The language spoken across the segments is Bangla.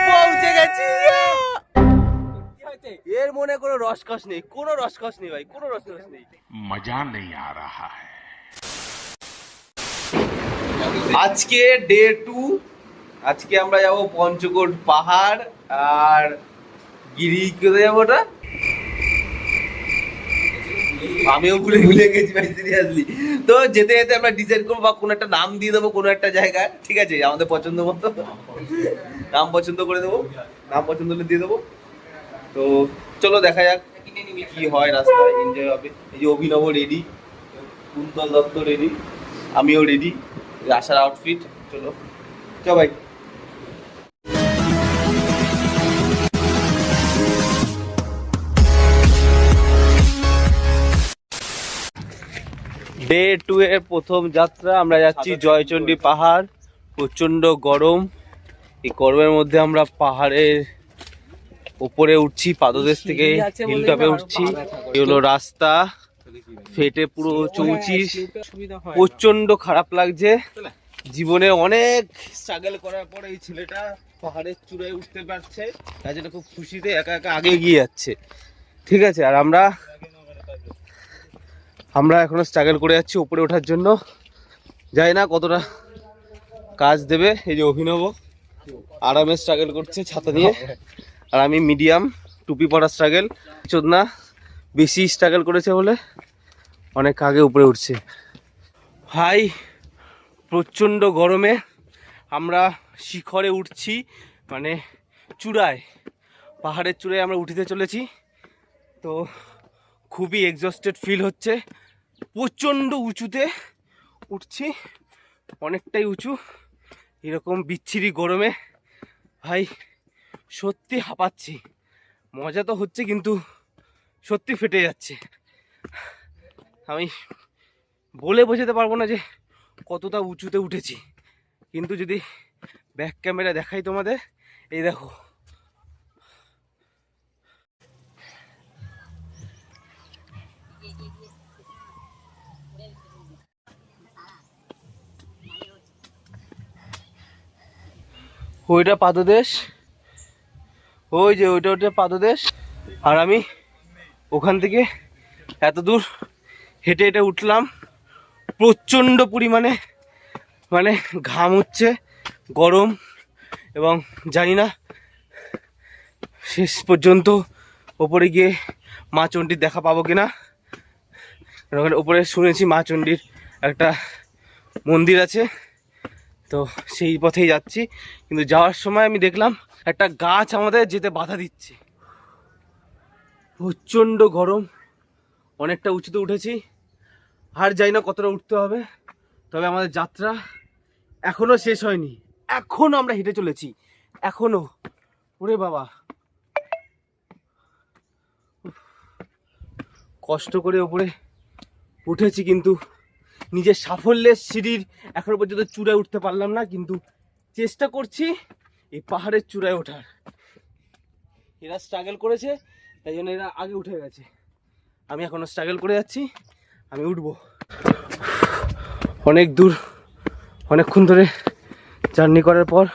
পৌঁছে গেছি। এর মনে কোনো রসকস নেই, কোনো রসকস নেই ভাই, কোনো রসকস নেই, মজা নেই আ রাহা হ্যায়। আজকে ডে 2। আজকে আমরা যাব পঞ্চকোট পাহাড় আর গিরি, কোথায় যাবো ওটা আমিও ভুলে গেছি ভাই, সিরিয়াসলি। তো যেতে যেতে আমরা ডিসাইড করবো বা কোনো একটা নাম দিয়ে দেবো কোনো একটা জায়গায়, ঠিক আছে, আমাদের পছন্দ মতো নাম পছন্দ করে দেবো, নাম পছন্দ হলে দিয়ে দেবো। তো চলো দেখা যাক কি হয়, রাস্তায় এনজয় হবে। এই যে অভিনব রেডি, কুন্তল দত্ত রেডি, আমিও রেডি, আসার আউটফিট। চলো চ ভাই। ডে 2 এর প্রথম যাত্রা, আমরা যাচ্ছি জয়চণ্ডী পাহাড়। প্রচন্ড গরম, এই গরমের মধ্যে আমরা পাহাড়ের উপরে উঠছি, পাদদেশ থেকে হিলটপে উঠছি। এই হলো রাস্তা, ফেটে পুরো চৌচির, প্রচন্ড খারাপ লাগছে। জীবনে অনেক স্ট্রাগল করার পরে এই ছেলেটা পাহাড়ের চূড়ায় উঠতে পারছে, তাই জন্য খুব খুশিতে একা একা আগে এগিয়ে যাচ্ছে, ঠিক আছে। আর আমরা এখনো স্ট্রাগল করে যাচ্ছি উপরে ওঠার জন্য, জানি না কতটা কাজ দেবে। এই যে অভিনব আরামে স্ট্রাগল করছে ছাতা নিয়ে, আর আমি মিডিয়াম টুপি পরা স্ট্রাগল। চোদনা বেশি স্ট্রাগল করেছে বলে অনেক আগে উপরে উঠছে। ভাই প্রচণ্ড গরমে আমরা শিখরে উঠছি, মানে চূড়ায়, পাহাড়ের চূড়ায় আমরা উঠিতে চলেছি। তো খুবই এক্সস্টেড ফিল হচ্ছে, প্রচণ্ড উঁচুতে উঠছি, অনেকটাই উঁচু। এরকম বিচ্ছিরি গরমে ভাই সত্যি হাঁপাচ্ছি। মজা তো হচ্ছে কিন্তু সত্যি ফেটে যাচ্ছে। আমি বলে বোঝাতে পারবো না যে কতটা উঁচুতে উঠেছি, কিন্তু যদি ব্যাক ক্যামেরা দেখাই তোমাদের, এই দেখো ওইটা পাদদেশ, ওই যে ওইটা পাদদেশ। আর আমি ওখান থেকে এত দূর হেঁটে হেঁটে উঠলাম, প্রচণ্ড পরিমাণে মানে ঘাম হচ্ছে, গরম, এবং জানি না শেষ পর্যন্ত ওপরে গিয়ে মা চণ্ডীর দেখা পাবো কিনা। ওখানে ওপরে শুনেছি মা চণ্ডীর একটা মন্দির আছে, তো সেই পথেই যাচ্ছি। কিন্তু যাওয়ার সময় আমি দেখলাম একটা গাছ আমাদের যেতে বাধা দিচ্ছে। প্রচণ্ড গরম, অনেকটা উঁচুতে উঠেছি, আর যাই না কতটা উঠতে হবে। তবে আমাদের যাত্রা এখনো শেষ হয়নি, এখনো আমরা হেঁটে চলেছি, এখনো। ওরে বাবা, কষ্ট করে ওপরে উঠেছি, কিন্তু নিজের সাফল্যের সিঁড়ির এখনো পর্যন্ত চূড়ায় উঠতে পারলাম না, কিন্তু চেষ্টা করছি এই পাহাড়ের চূড়ায় ওঠার। এরা স্ট্রাগল করেছে তাই জন্য এরা আগে উঠে গেছে, আমি এখনো স্ট্রাগল করে যাচ্ছি, আমি উঠবো। অনেক দূর অনেকক্ষণ ধরে জার্নি করার পর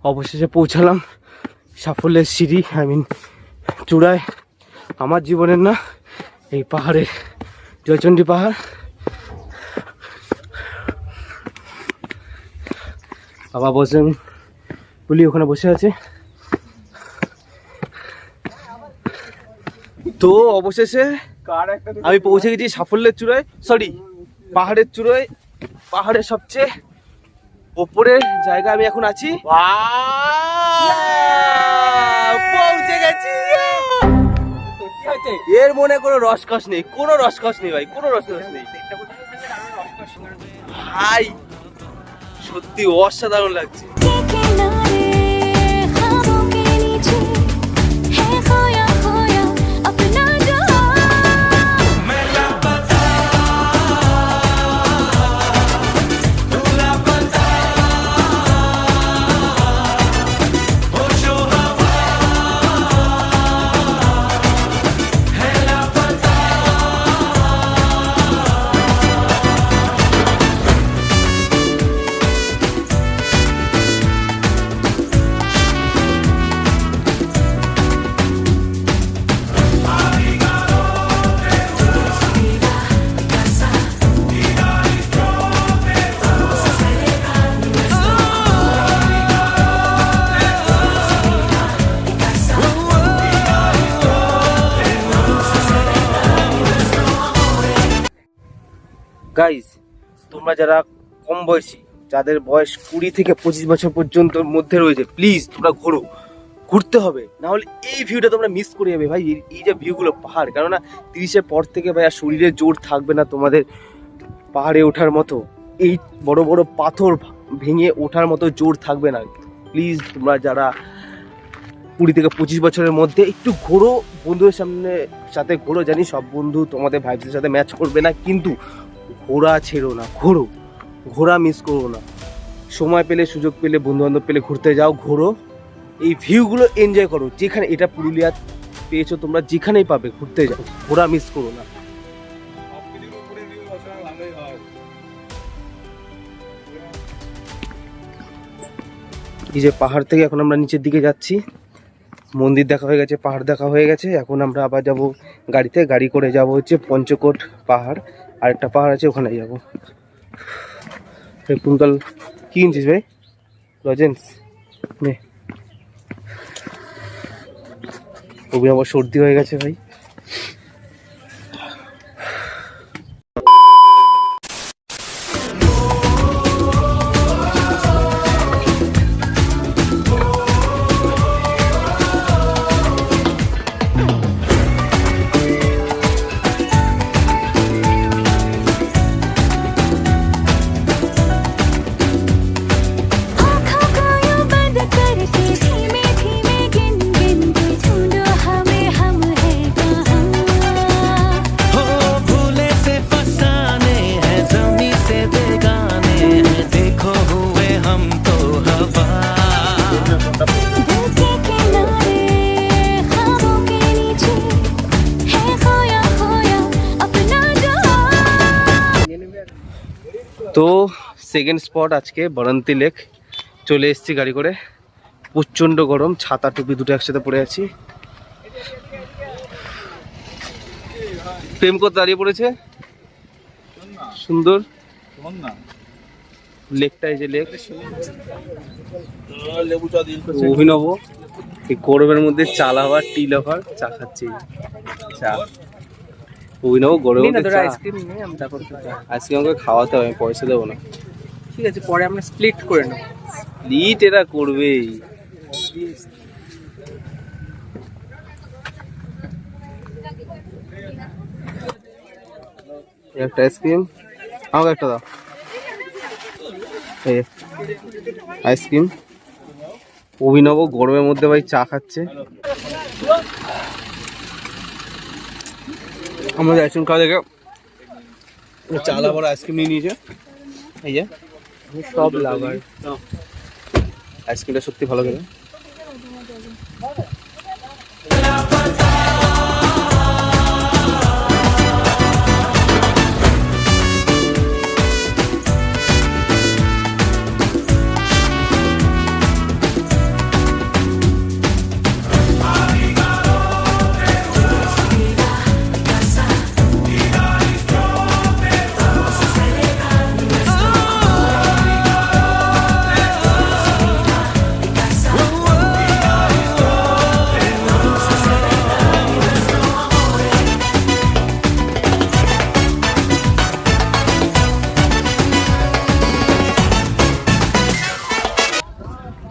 অবশেষে পৌঁছালাম সাফল্যের সিঁড়ি, চূড়ায়। আমার জীবনের না, এই পাহাড়ে, জয়চণ্ডী পাহাড়। বাবা বসে, বলি ওখানে বসে আছে। তো অবশেষে আমি পৌঁছে গেছি সাফল্যের চূড়ায়, সরি পাহাড়ের চূড়ায়, পাহাড়ের সবচেয়ে ওপরের জায়গা আমি এখন আছি। পৌঁছে গেছি। এর মনে কোনো রসকস নেই, কোনো রসকস নেই ভাই, কোনো রসকস নেই ভাই, সত্যি অসাধারণ লাগছে। গাইজ, তোমরা যারা কম বয়সী, যাদের বয়স 20 থেকে 25 বছর পর্যন্ত মধ্যে রয়েছে, প্লিজ তোমরা ঘোরো, ঘুরতে হবে, না হলে এই ভিউটা তোমরা মিস করে যাবে ভাই। এই যে ভিউগুলো পাহাড়, কেননা 30-এর পর থেকে ভাই আর শরীরে জোর থাকবে না তোমাদের পাহাড়ে ওঠার মতো, এই বড় বড় পাথর ভেঙে ওঠার মতো জোর থাকবে না। প্লিজ তোমরা যারা 20 থেকে 25 বছরের মধ্যে একটু ঘোরো, বন্ধুদের সাথে ঘোরো। জানি সব বন্ধু তোমাদের ভাইদের সাথে ম্যাচ করবে না, কিন্তু ঘোরা ছেড়ো না, ঘোরো, ঘোরা মিস করো না। সময় পেলে, সুযোগ পেলে, বন্ধু বান্ধব পেলে ঘুরতে যাও, ঘোরো, এই ভিউগুলো এনজয় করো। যেখানে, এটা পুরুলিয়া পেয়েছো তোমরা, যেখানেই পাবে ঘুরতে যাও, ঘোরা মিস করো না। এই যে পাহাড় থেকে এখন আমরা নিচের দিকে যাচ্ছি, মন্দির দেখা হয়ে গেছে, পাহাড় দেখা হয়ে গেছে, এখন আমরা আবার যাব গাড়িতে, গাড়ি করে যাব হচ্ছে পঞ্চকোট পাহাড়, আরেকটা পাহাড় আছে ওখানে যাব। কুন্তল কি কিনছিস ভাই? লজেন্স নে। অভিনব সর্দি হয়ে গেছে ভাই। তো সেকেন্ড স্পট আজকে বারান্তি লেক, চলে এসেছি গাড়ি করে। প্রচণ্ড গরম, ছাতা টুপি দুটো একসাথে পরে আছি। প্রেম করতে দাঁড়িয়ে পড়েছে, সুন্দর লেকটা, এই যে লেক। অভিনব এই গরমের মধ্যে চা লাভার, টি লাভার, চা খাচ্ছি, চা। অভিনব গরমের মধ্যে আইসক্রিম আমাকে খাওয়াতে হবে, আমি পয়সা দেবো না। ঠিক আছে, পরে আমরা স্প্লিট করে নেব। স্প্লিট এরা করবেই। একটা আইসক্রিম আমাকে একটা দাও। এই আইসক্রিম। অভিনব গরমের মধ্যে ভাই চা খাচ্ছে। আমাদের আইসক্রিম খাওয়া দেখে চা লাভার আইসক্রিম নিয়ে নিয়েছে। এই যে সব লাভার, আইসক্রিমটা সত্যি ভালো খেলে।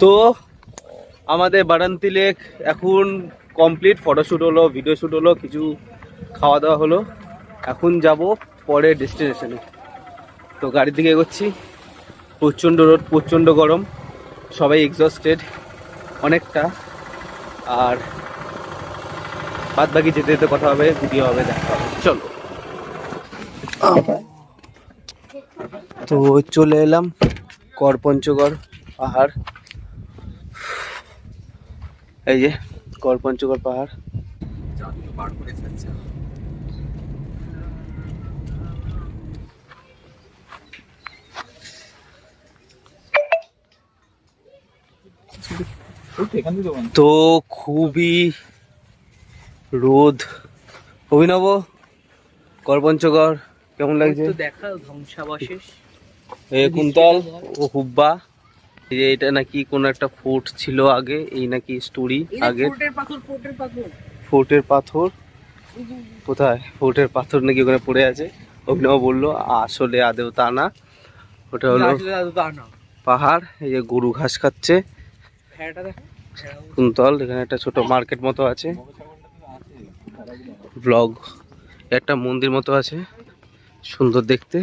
তো আমাদের বারান্তি লেক এখন কমপ্লিট, ফটোশ্যুট হলো, ভিডিও শ্যুট হলো, কিছু খাওয়া দাওয়া হলো। এখন যাব পরের ডেস্টিনেশনে। তো গাড়ির দিকে এগোচ্ছি, প্রচণ্ড রোদ, প্রচণ্ড গরম, সবাই এক্সস্টেড অনেকটা। আর বাদ বাকি যেতে যেতে কথা হবে, ভিডিও হবে, দেখা হবে। চলো, তো চলে এলাম করপঞ্চগড় পাহাড়। এই যে করপঞ্চগড় পাহাড়। তো খুবই রোদ। অভিনব, করপঞ্চগড় কেমন লাগছে? দেখা ধ্বংসাবশেষ। এ কুন্তল ও হুব্বা, এই যে এটা নাকি কোন একটা ফোর্ট ছিল আগে, এই নাকি স্টোরি আগে। ফোর্টের পাথর কোথায়? ফোর্টের পাথর নাকি ওখানে পড়ে আছে। অভিনব বললো আসলে আদেও তা না, ওটা হলো আসলে দাদু তা না। পাহাড়। এই যে গরু ঘাস খাচ্ছে, ভেড়াটা দেখো, কুন্তল। এখানে একটা ছোট মার্কেট মতো আছে, ব্লগ, একটা মন্দির মতো আছে, সুন্দর দেখতে।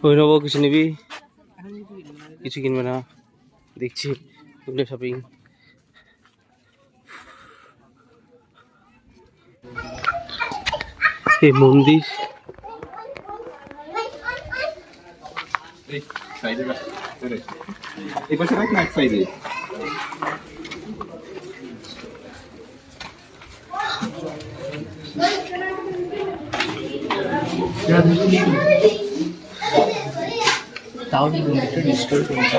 অভিনব কিছু নিবি? কিছু কিনবে না দেখছি, উইন্ডো শপিং। এই মন্দির তাও মন্দিরটা ডিস্টার্ব করছে।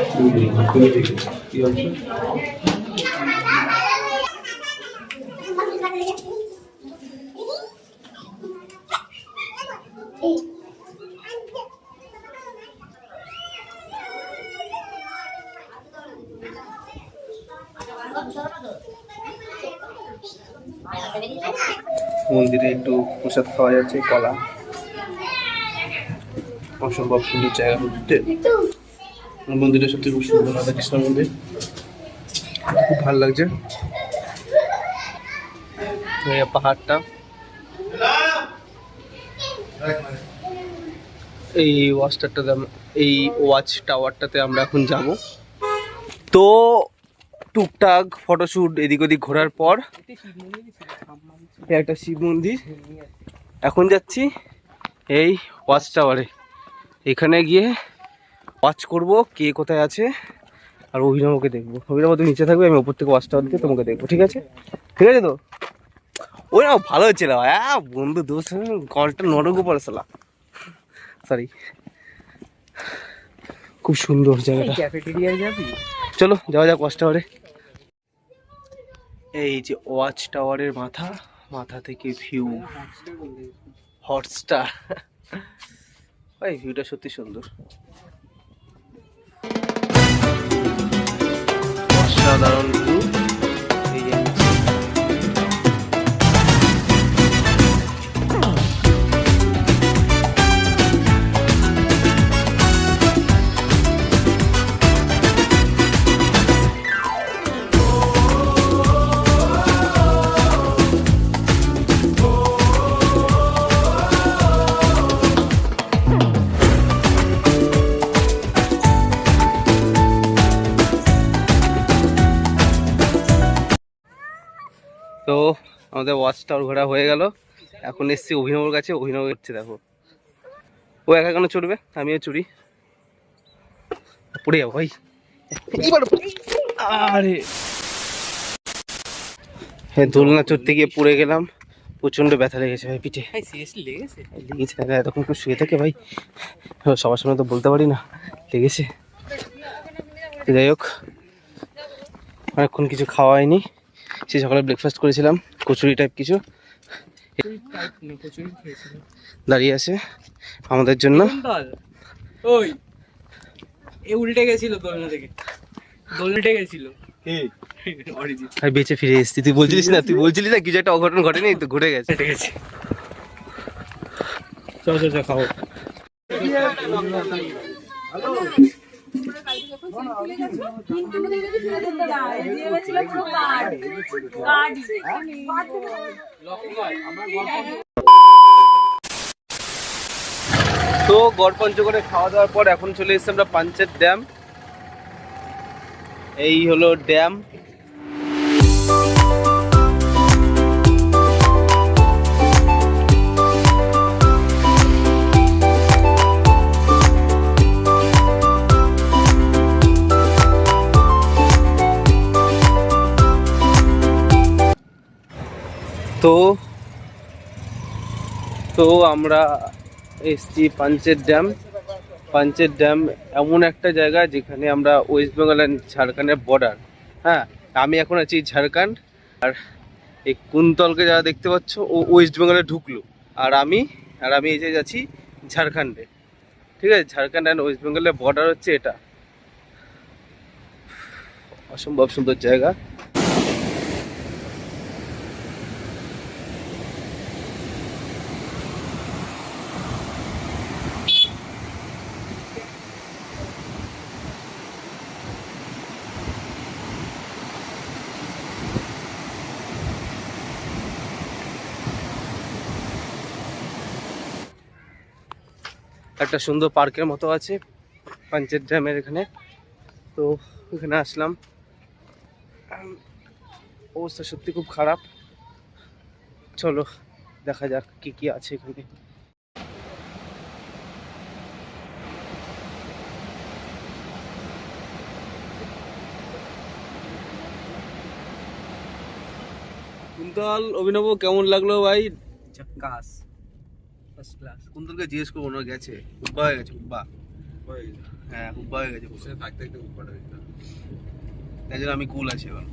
মন্দিরে একটু প্রসাদ খাওয়া যাচ্ছে, কলা। অসম্ভব সুন্দর জায়গা ঘুরতে। মন্দিরটা সত্যি খুব সুন্দর, রাধা কৃষ্ণ মন্দির, খুব ভালো লাগছে। এই পাহাড়টা, এই ওয়াচ টাওয়ারটাতে আমরা এখন যাব। তো টুকটাক ফটোশ্যুট এদিক ওদিক ঘোরার পর একটা শিব মন্দির, এখন যাচ্ছি এই ওয়াচ টাওয়ারে। এখানে গিয়ে ওয়াচ করব কে কোথায় আছে, আর অভিনবকে দেখবো। অভিনব তুমি নিচে থাকবে, আমি ওপর থেকে ওয়াচ টাওয়ার দিয়ে তোমাকে দেখবো, ঠিক আছে? ঠিক আছে তো? ওই না ভালো হচ্ছিল, হ্যাঁ বন্ধু দোষ, কলটা নরকও পড়েছিল, সরি। খুব সুন্দর জায়গাটা। ক্যাফেটেরিয়ায় যাবি? চলো যাওয়া যাক ওয়াচ টাওয়ারে। এই যে ওয়াচ টাওয়ারের মাথা থেকে ভিউ, হটস্টার। ভাই ভিউটা সত্যি সুন্দর, অসাধারণ ভিউ। এই যে তো আমাদের ওয়াচ টাওয়ার ঘোরা হয়ে গেল। এখন এসছি অভিনবর কাছে, অভিনব হচ্ছে দেখো, ও একা কেন চড়বে, আমিও চড়ি। পড়ে যাবো ভাই, আরে হ্যাঁ দোলনা চড়তে গিয়ে পড়ে গেলাম, প্রচন্ড ব্যথা লেগেছে ভাই পিঠে। সিরিয়াসলি লেগেছে? লেগেছে না, এতক্ষণ একটু শুয়ে থাকে ভাই, সবার সামনে তো বলতে পারি না, লেগেছে। যাই হোক, অনেকক্ষণ কিছু খাওয়া হয়নি, সেই সকালে ব্রেকফাস্ট করেছিলাম, কচুরি টাইপ কিছু দাঁড়িয়ে আছে আমাদের জন্য। ওই এ উল্টে গেছিল দোলনা থেকে, উল্টে গেছিল। আর বেঁচে ফিরে এসেছি, তুই বলছিলিস না, কিছু একটা অঘটন ঘটেনি, তো ঘটে গেছে। ঠিক আছে, চল চল খাও। তো গড়পঞ্চ করে খাওয়া দাওয়ার পর এখন চলে এসেছি আমরা পাঞ্চেত ড্যাম। এই হলো ড্যাম। তো আমরা এসছি পাঞ্চেত ড্যাম এমন একটা জায়গা যেখানে আমরা ওয়েস্ট বেঙ্গল অ্যান্ড ঝাড়খণ্ডের বর্ডার। হ্যাঁ, আমি এখন আছি ঝাড়খণ্ড, আর এই কুন্তলকে যারা দেখতে পাচ্ছ ও ওয়েস্ট বেঙ্গলে ঢুকলো, আর আমি এই যে যাচ্ছি ঝাড়খণ্ডে। ঠিক আছে, ঝাড়খণ্ড অ্যান্ড ওয়েস্ট বেঙ্গলের বর্ডার হচ্ছে এটা। অসম্ভব সুন্দর জায়গা। একটা সুন্দর পার্কের মতো আছে পাঞ্চেত ড্যামের এখানে। তো এখানে আসলাম, অবস্থা সত্যি খুব খারাপ। চলো দেখা যাক কি কি আছে এখানে। কুন্তল, অভিনব কেমন লাগলো ভাই? ঝাক্কাস, ফার্স্ট ক্লাস। কুন্তলকে জিজ্ঞেস করবো, ওনার গেছে, হুব্বা হয়ে গেছে, হুব্বা। হ্যাঁ হুব্বা হয়ে গেছে, তাই জন্য আমি কুল আছি এবার।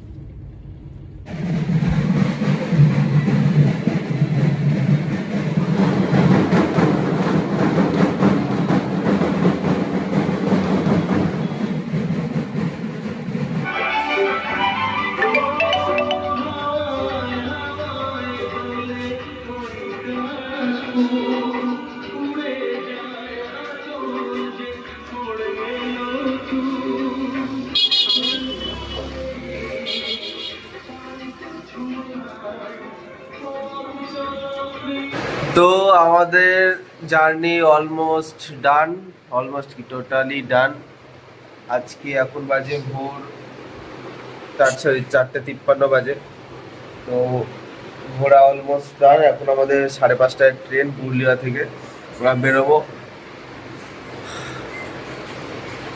তো আমাদের জার্নি অলমোস্ট ডান, অলমোস্ট কি টোটালি ডান। আজকে এখন বাজে ভোর 4:53 বাজে। তো ঘোরা অলমোস্ট ডান। এখন আমাদের 5:30টায় ট্রেন পুরুলিয়া থেকে, আমরা বেরোবো।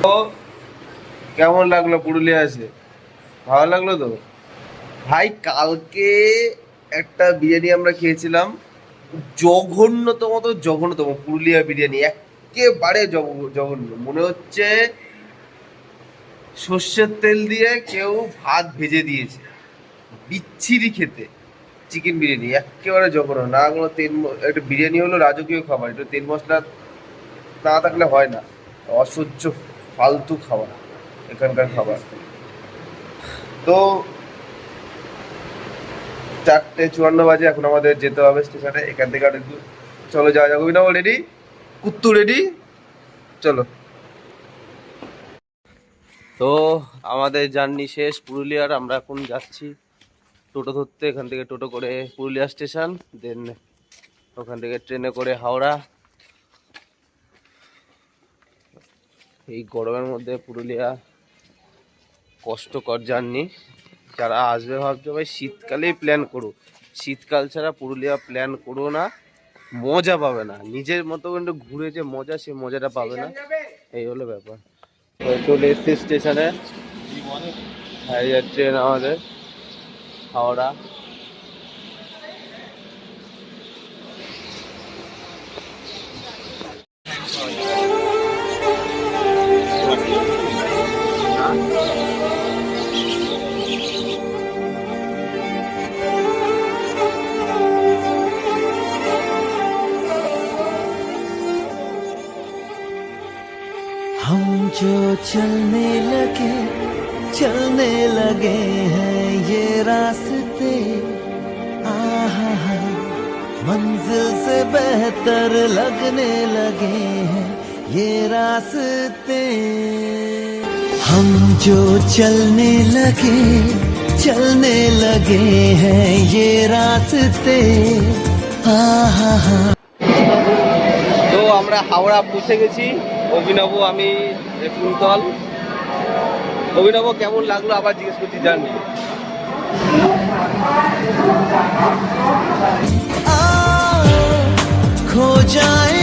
তো কেমন লাগলো পুরুলিয়া এসে? ভালো লাগলো তো ভাই। কালকে একটা বিরিয়ানি আমরা খেয়েছিলাম, জঘন্যতম পুরুলিয়া বিরিয়ানি, একেবারে জঘন্য। মনে হচ্ছে সর্ষের তেল দিয়ে কেউ ভাত ভেজে দিয়েছে, বিচ্ছিরি খেতে। চিকেন বিরিয়ানি একেবারে জঘন্য। না কোনো তেল, একটা বিরিয়ানি হলো রাজকীয় খাবার, একটু তেল মশলা না থাকলে হয় না। অসহ্য ফালতু খাবার এখানকার খাবার। তো 4:54 বাজে, এখন আমাদের যেতে হবে স্টেশনে। এখান থেকে আর একটু চলো যাওয়া যাক। অভিনব রেডি? কুত্তু রেডি? চলো। তো আমাদের জার্নি শেষ পুরুলিয়ার। আমরা এখন যাচ্ছি টোটো ধরতে। এখান থেকে টোটো করে পুরুলিয়া স্টেশন, দেন ওখান থেকে ট্রেনে করে হাওড়া। এই গরমের মধ্যে পুরুলিয়া কষ্টকর জার্নি। যারা আসবে ভাবছো ভাই শীতকালেই প্ল্যান করো, শীতকাল ছাড়া পুরুলিয়া প্ল্যান করো না, মজা পাবে না। নিজের মতো কিন্তু ঘুরে যে মজা, সে মজাটা পাবে না। এই হলো ব্যাপার। তো চলে এসছি স্টেশনে, ট্রেন আমাদের হাওড়া। हम जो चलने लगे हैं ये रास्ते, आहा हा, मंजिल से बेहतर लगने लगे हैं ये रास्ते। हम जो चलने लगे हैं ये रास्ते, आहा हा। তো আমরা হাওড়া পৌঁছে গেছি, অভিনব, আমি, কুন্তল। অভিনব কেমন লাগলো আবার জিজ্ঞেস করছি জার্নি? खो जाए